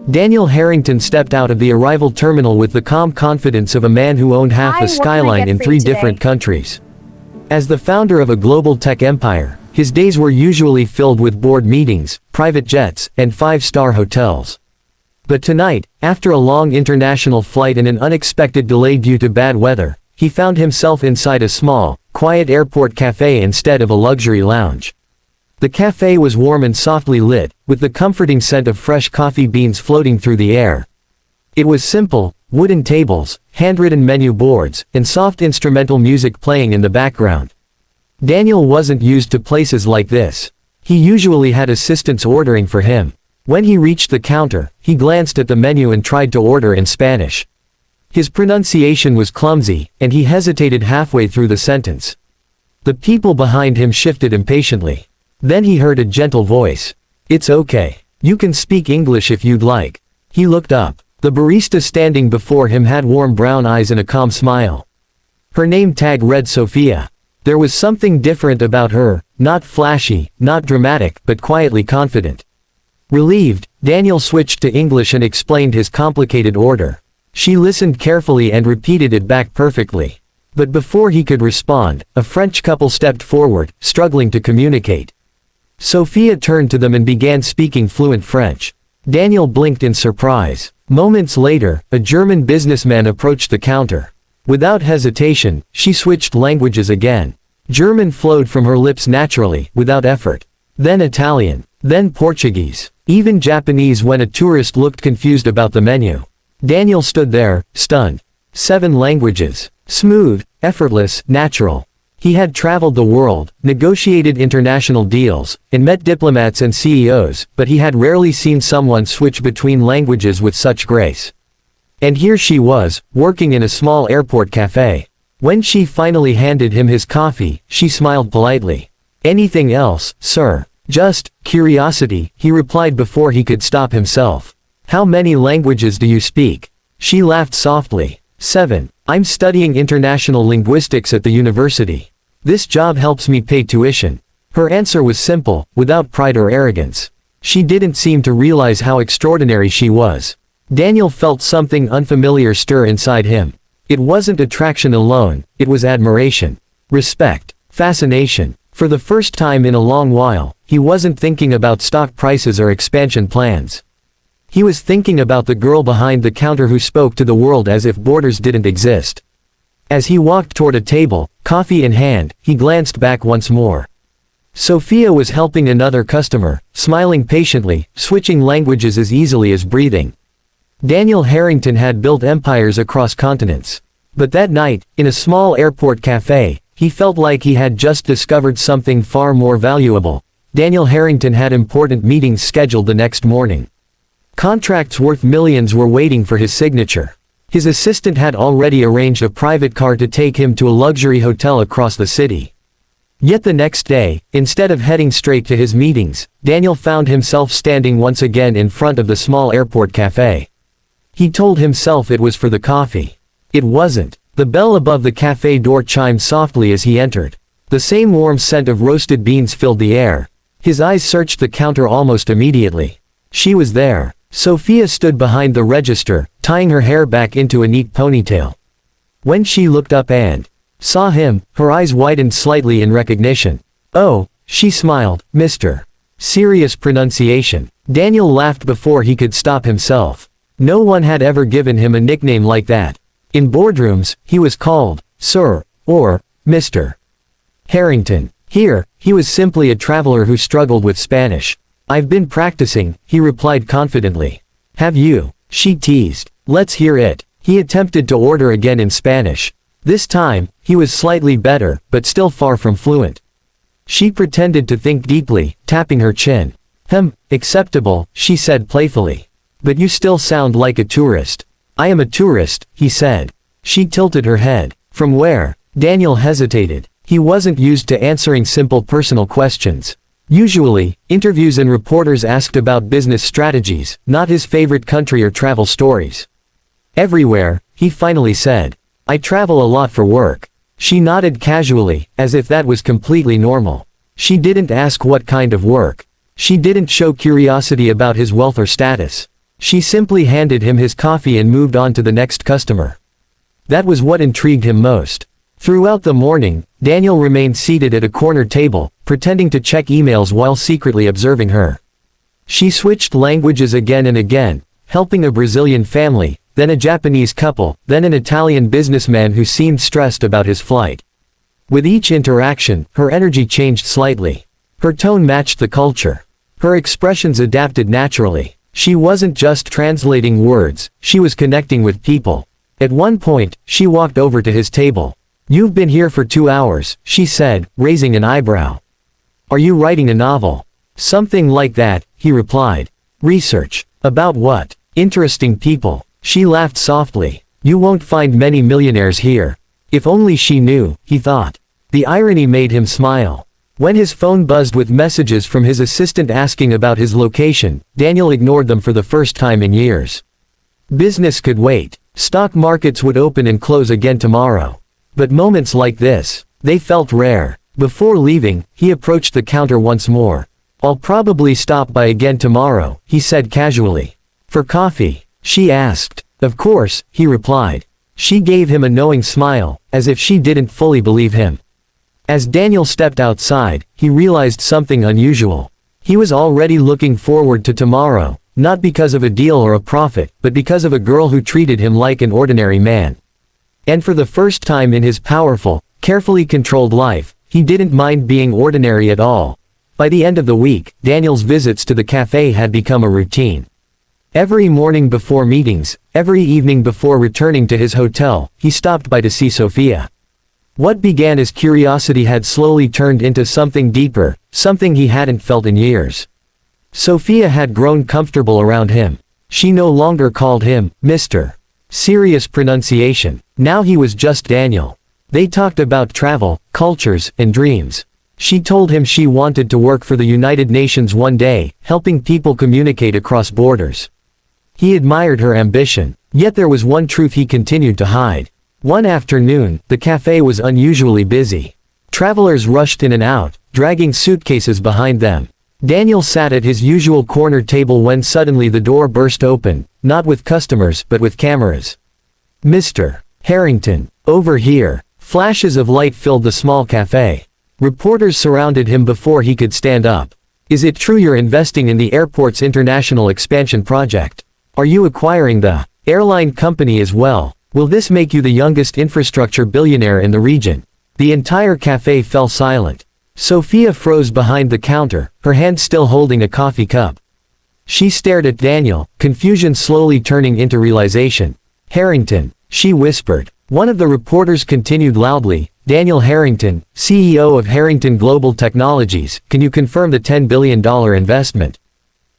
Daniel Harrington stepped out of the arrival terminal with the calm confidence of a man who owned half Hi, a what can I skyline get in for 3 you today? different countries. As the founder of a global tech empire, his days were usually filled with board meetings, private jets, and 5-star hotels. But tonight, after a long international flight and an unexpected delay due to bad weather, he found himself inside a small, quiet airport cafe instead of a luxury lounge. The cafe was warm and softly lit, with the comforting scent of fresh coffee beans floating through the air. It was simple: wooden tables, handwritten menu boards, and soft instrumental music playing in the background. Daniel wasn't used to places like this. He usually had assistants ordering for him. When he reached the counter, he glanced at the menu and tried to order in Spanish. His pronunciation was clumsy, and he hesitated halfway through the sentence. The people behind him shifted impatiently. Then he heard a gentle voice. "It's okay. You can speak English if you'd like." He looked up. The barista standing before him had warm brown eyes and a calm smile. Her name tag read Sophia. There was something different about her, not flashy, not dramatic, but quietly confident. Relieved, Daniel switched to English and explained his complicated order. She listened carefully and repeated it back perfectly. But before he could respond, a French couple stepped forward, struggling to communicate. Sophia turned to them and began speaking fluent French. Daniel blinked in surprise. Moments later, a German businessman approached the counter. Without hesitation, she switched languages again. German flowed from her lips naturally, without effort. Then Italian. Then Portuguese. Even Japanese when a tourist looked confused about the menu. Daniel stood there, stunned. 7 languages. Smooth, effortless, natural. He had traveled the world, negotiated international deals, and met diplomats and CEOs, but he had rarely seen someone switch between languages with such grace. And here she was, working in a small airport cafe. When she finally handed him his coffee, she smiled politely. "Anything else, sir?" "Just curiosity," he replied before he could stop himself. "How many languages do you speak?" She laughed softly. 7. "I'm studying international linguistics at the university. This job helps me pay tuition." Her answer was simple, without pride or arrogance. She didn't seem to realize how extraordinary she was. Daniel felt something unfamiliar stir inside him. It wasn't attraction alone, it was admiration, respect, fascination. For the first time in a long while, he wasn't thinking about stock prices or expansion plans. He was thinking about the girl behind the counter who spoke to the world as if borders didn't exist. As he walked toward a table, coffee in hand, he glanced back once more. Sophia was helping another customer, smiling patiently, switching languages as easily as breathing. Daniel Harrington had built empires across continents. But that night, in a small airport cafe, he felt like he had just discovered something far more valuable. Daniel Harrington had important meetings scheduled the next morning. Contracts worth millions were waiting for his signature. His assistant had already arranged a private car to take him to a luxury hotel across the city. Yet the next day, instead of heading straight to his meetings, Daniel found himself standing once again in front of the small airport cafe. He told himself it was for the coffee. It wasn't. The bell above the cafe door chimed softly as he entered. The same warm scent of roasted beans filled the air. His eyes searched the counter almost immediately. She was there. Sophia stood behind the register, tying her hair back into a neat ponytail. When she looked up and saw him, her eyes widened slightly in recognition. "Oh," she smiled, "Mr. Serious pronunciation." Daniel laughed before he could stop himself. No one had ever given him a nickname like that. In boardrooms, he was called Sir or Mr. Harrington. Here, he was simply a traveler who struggled with Spanish. "I've been practicing," he replied confidently. "Have you?" she teased. "Let's hear it." He attempted to order again in Spanish. This time, he was slightly better, but still far from fluent. She pretended to think deeply, tapping her chin. Acceptable," she said playfully. "But you still sound like a tourist." "I am a tourist," he said. She tilted her head. "From where?" Daniel hesitated. He wasn't used to answering simple personal questions. Usually, interviews and reporters asked about business strategies, not his favorite country or travel stories. "Everywhere," he finally said. "I travel a lot for work." She nodded casually, as if that was completely normal. She didn't ask what kind of work. She didn't show curiosity about his wealth or status. She simply handed him his coffee and moved on to the next customer. That was what intrigued him most. Throughout the morning, Daniel remained seated at a corner table, pretending to check emails while secretly observing her. She switched languages again and again, helping a Brazilian family, then a Japanese couple, then an Italian businessman who seemed stressed about his flight. With each interaction, her energy changed slightly. Her tone matched the culture. Her expressions adapted naturally. She wasn't just translating words, she was connecting with people. At one point, she walked over to his table. "You've been here for 2 hours," she said, raising an eyebrow. "Are you writing a novel?" "Something like that," he replied. "Research. About what?" "Interesting people." She laughed softly. "You won't find many millionaires here." If only she knew, he thought. The irony made him smile. When his phone buzzed with messages from his assistant asking about his location, Daniel ignored them for the first time in years. Business could wait. Stock markets would open and close again tomorrow. But moments like this, they felt rare. Before leaving, he approached the counter once more. "I'll probably stop by again tomorrow," he said casually. "For coffee?" she asked. "Of course," he replied. She gave him a knowing smile, as if she didn't fully believe him. As Daniel stepped outside, he realized something unusual. He was already looking forward to tomorrow, not because of a deal or a profit, but because of a girl who treated him like an ordinary man. And for the first time in his powerful, carefully controlled life, he didn't mind being ordinary at all. By the end of the week, Daniel's visits to the cafe had become a routine. Every morning before meetings, every evening before returning to his hotel, he stopped by to see Sophia. What began as curiosity had slowly turned into something deeper, something he hadn't felt in years. Sophia had grown comfortable around him. She no longer called him Mr. Serious pronunciation. Now he was just Daniel. They talked about travel, cultures, and dreams. She told him she wanted to work for the United Nations one day, helping people communicate across borders. He admired her ambition, yet there was one truth he continued to hide. One afternoon, the cafe was unusually busy. Travelers rushed in and out, dragging suitcases behind them. Daniel sat at his usual corner table when suddenly the door burst open, not with customers but with cameras. "Mr. Harrington, over here." Flashes of light filled the small cafe. Reporters surrounded him before he could stand up. "Is it true you're investing in the airport's international expansion project? Are you acquiring the airline company as well? Will this make you the youngest infrastructure billionaire in the region?" The entire cafe fell silent. Sophia froze behind the counter, her hand still holding a coffee cup. She stared at Daniel, confusion slowly turning into realization. "Harrington," she whispered. One of the reporters continued loudly, "Daniel Harrington, CEO of Harrington Global Technologies, can you confirm the $10 billion investment?"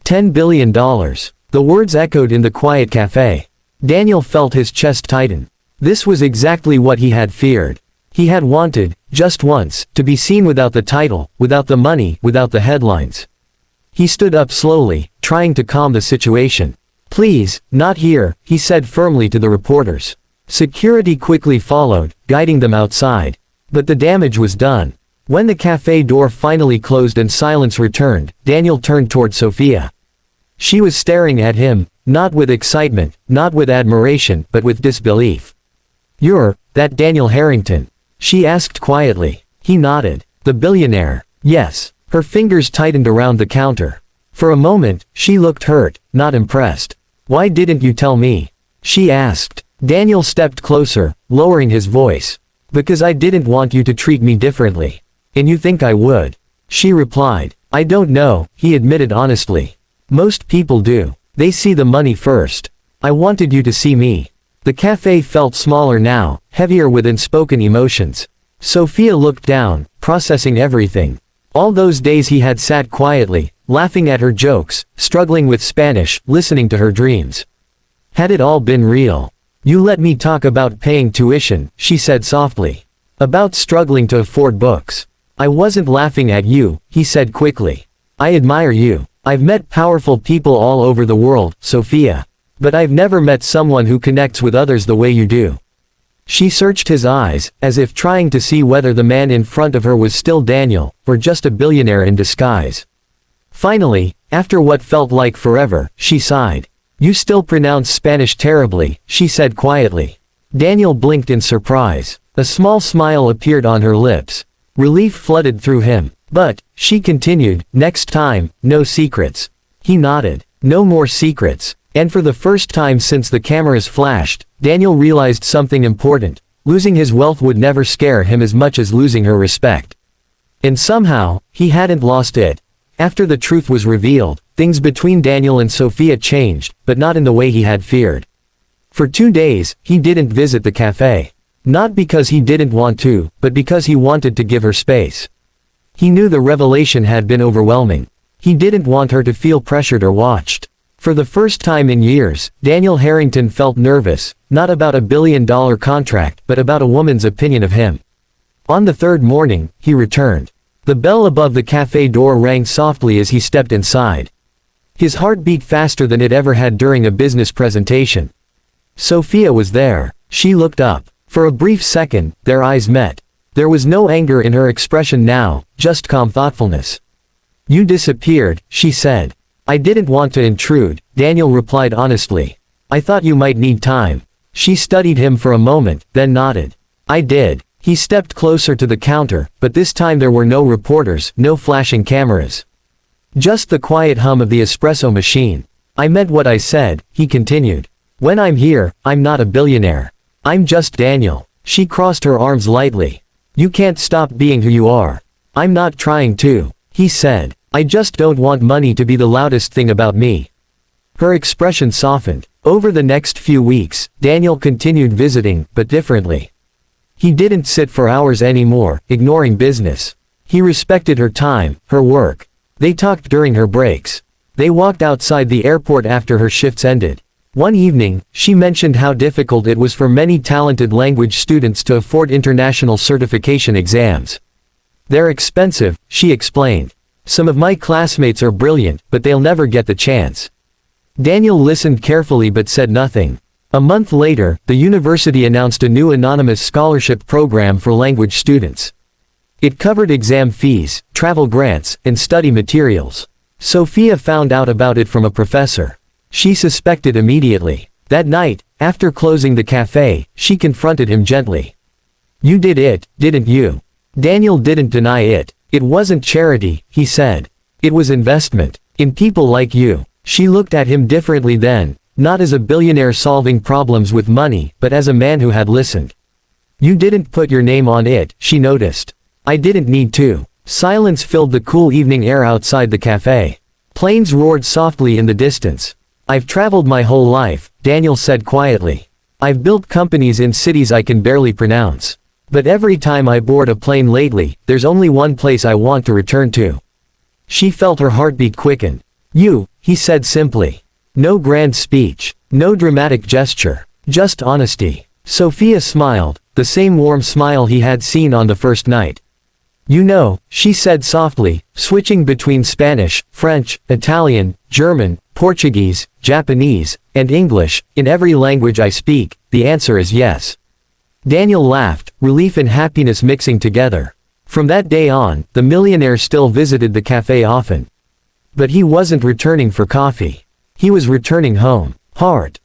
$10 billion. The words echoed in the quiet cafe. Daniel felt his chest tighten. This was exactly what he had feared. He had wanted, just once, to be seen without the title, without the money, without the headlines. He stood up slowly, trying to calm the situation. "Please, not here," he said firmly to the reporters. Security quickly followed, guiding them outside. But the damage was done. When the cafe door finally closed and silence returned, Daniel turned toward Sophia. She was staring at him, not with excitement, not with admiration, but with disbelief. "You're that Daniel Harrington?" she asked quietly. He nodded. "The billionaire?" "Yes." Her fingers tightened around the counter. For a moment, she looked hurt, not impressed. "Why didn't you tell me?" she asked. Daniel stepped closer, lowering his voice. "Because I didn't want you to treat me differently." "And you think I would?" she replied. "I don't know," he admitted honestly. "Most people do. They see the money first. I wanted you to see me." The cafe felt smaller now, heavier with unspoken emotions. Sophia looked down, processing everything. All those days he had sat quietly, laughing at her jokes, struggling with Spanish, listening to her dreams. Had it all been real? "You let me talk about paying tuition," she said softly. "About struggling to afford books." "I wasn't laughing at you," he said quickly. "I admire you. I've met powerful people all over the world, Sophia. But I've never met someone who connects with others the way you do." She searched his eyes, as if trying to see whether the man in front of her was still Daniel, or just a billionaire in disguise. Finally, after what felt like forever, she sighed. You still pronounce Spanish terribly, she said quietly. Daniel blinked in surprise. A small smile appeared on her lips. Relief flooded through him. But, she continued, next time, no secrets. He nodded. No more secrets. And for the first time since the cameras flashed, Daniel realized something important. Losing his wealth would never scare him as much as losing her respect. And somehow, he hadn't lost it. After the truth was revealed, things between Daniel and Sophia changed, but not in the way he had feared. For 2 days, he didn't visit the cafe. Not because he didn't want to, but because he wanted to give her space. He knew the revelation had been overwhelming. He didn't want her to feel pressured or watched. For the first time in years, Daniel Harrington felt nervous, not about a billion-dollar contract, but about a woman's opinion of him. On the third morning, he returned. The bell above the cafe door rang softly as he stepped inside. His heart beat faster than it ever had during a business presentation. Sophia was there. She looked up. For a brief second, their eyes met. There was no anger in her expression now, just calm thoughtfulness. You disappeared, she said. I didn't want to intrude, Daniel replied honestly. I thought you might need time. She studied him for a moment, then nodded. I did. He stepped closer to the counter, but this time there were no reporters, no flashing cameras. Just the quiet hum of the espresso machine. I meant what I said, he continued. When I'm here, I'm not a billionaire. I'm just Daniel. She crossed her arms lightly. You can't stop being who you are. I'm not trying to, he said. I just don't want money to be the loudest thing about me. Her expression softened. Over the next few weeks, Daniel continued visiting, but differently. He didn't sit for hours anymore, ignoring business. He respected her time, her work. They talked during her breaks. They walked outside the airport after her shifts ended. One evening, she mentioned how difficult it was for many talented language students to afford international certification exams. They're expensive, she explained. Some of my classmates are brilliant, but they'll never get the chance. Daniel listened carefully but said nothing. A month later, the university announced a new anonymous scholarship program for language students. It covered exam fees, travel grants, and study materials. Sophia found out about it from a professor. She suspected immediately. That night, after closing the cafe, she confronted him gently. You did it, didn't you? Daniel didn't deny it. It wasn't charity, he said. It was investment. In people like you. She looked at him differently then, not as a billionaire solving problems with money, but as a man who had listened. You didn't put your name on it, she noticed. I didn't need to. Silence filled the cool evening air outside the cafe. Planes roared softly in the distance. I've traveled my whole life, Daniel said quietly. I've built companies in cities I can barely pronounce. But every time I board a plane lately, there's only one place I want to return to. She felt her heartbeat quicken. You, he said simply. No grand speech. No dramatic gesture. Just honesty. Sophia smiled, the same warm smile he had seen on the first night. You know, she said softly, switching between Spanish, French, Italian, German, Portuguese, Japanese, and English, in every language I speak, the answer is yes. Daniel laughed, relief and happiness mixing together. From that day on, the millionaire still visited the cafe often. But he wasn't returning for coffee. He was returning home. Heart.